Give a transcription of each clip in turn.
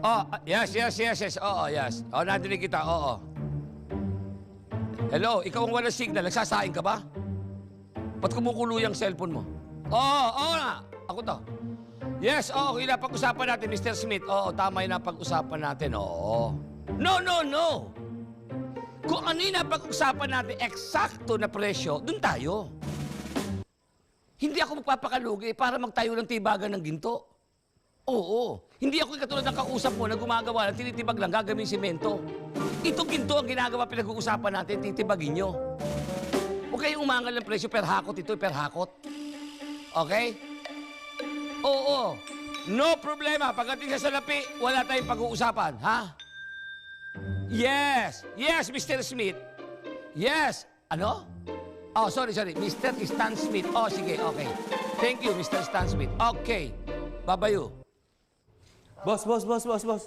Oh, yes. Oo, yes. Oh, nadinig kita, oo. Hello, ikaw ang walang signal. Nagsasaing ka ba? Ba't kumukulo yung cellphone mo? Oo na. Ako to. Yes, oo, yung napag-usapan natin, Mr. Smith. Oo, tama yung napag-usapan natin, oo. No. Kung ano yung napag-usapan natin, eksakto na presyo, dun tayo. Hindi ako magpapakalugi para magtayo ng tibagan ng ginto. Oo. Hindi ako katulad ng kausap mo na gumagawa ng tinitibag lang, gagawin simento. Itong ginto ang ginagawa pinag-uusapan natin, titibagin nyo. Huwag kayong umangal ng presyo per hakot ito, per hakot. Okay? Oo. No problema. Pagdating sa salapi, wala tayong pag-uusapan, ha? Yes, Mr. Smith. Yes. Ano? Oh, sorry. Mr. Stan Smith. Oh, sige, okay. Thank you, Mr. Stan Smith. Okay. Babayo. Boss.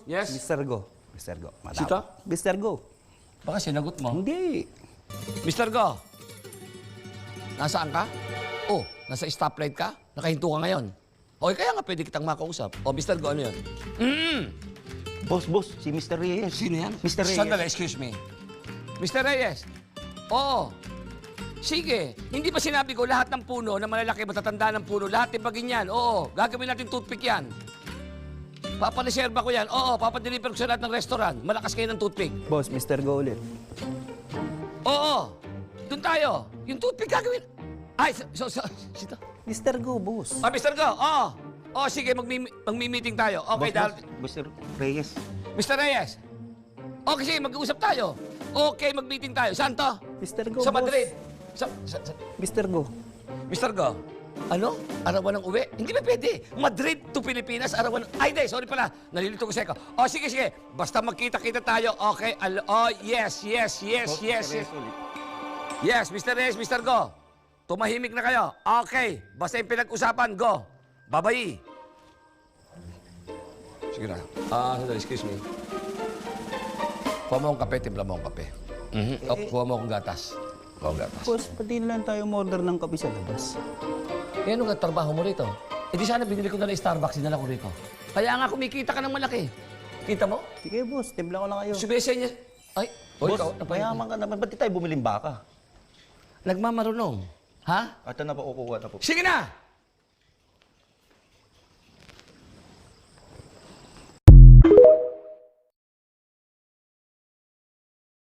Yes? Mr. Go. Sito? Mr. Go. Baka sinagot mo. Hindi. Mr. Go. Nasaan ka? Oh, nasa stoplight ka? Nakahinto ka ngayon. Okay, kaya nga pwede kitang makausap. Oh, Mr. Go, ano yun? Boss, si Mr. Reyes. Sino yan? Mr. Reyes. Sandali, excuse me. Mr. Reyes. Oo. Sige. Hindi ba sinabi ko lahat ng puno na malalaki, matatanda ng puno, lahat ibagin yan? Oo. Gagawin natin toothpick yan. Papaliserba ko yan. Oo, papadeliver ko sa lahat ng restaurant. Malakas kayo ng toothpick. Boss, Mr. Go ulit. Oo. Doon tayo. Yung toothpick gagawin. Ay, sito. Mr. Go, boss. Oh, Mr. Go. Oo. Oh, sige, magmi-meeting tayo. Okay, Mr. Reyes. Mr. Reyes. Okay, sige, mag-uusap tayo. Okay, mag-meeting tayo. Saan to? Mr. Go, Sa boss. Madrid. Mr. Go. Mr. Go. Ano? Arawan ng uwi? Hindi ba pwede? Madrid to Pilipinas, arawan ng... Ay, di, sorry pala. Nalilito ko sa iko. Oh, sige. Basta magkita-kita tayo. Okay. Oh, yes. Yes, Mr. Reyes, Mr. Go. Tumahimik na kayo. Okay. Basta yung pinag-usapan, go. Babayi. Sige na. Sandali, excuse me. Kuha mo akong kape, timpla mo akong kape. Oh, kuha mo akong gatas. Kuha akong gatas. Boss, pati lang tayo order ng kape sa labas. Eh, ano nga trabaho mo rito? Eh, di sana binili ko na ng Starbucks, dinala ko rito. Kaya nga kumikita ka ng malaki. Kita mo? Sige, boss. Timpla ko lang kayo. Subesa niya. Ay, Boss, ikaw, mayaman ka naman. Ba't di tayo bumiling baka? nagmamarunong. Ha? Ito na po, kukuha na po. Sige na!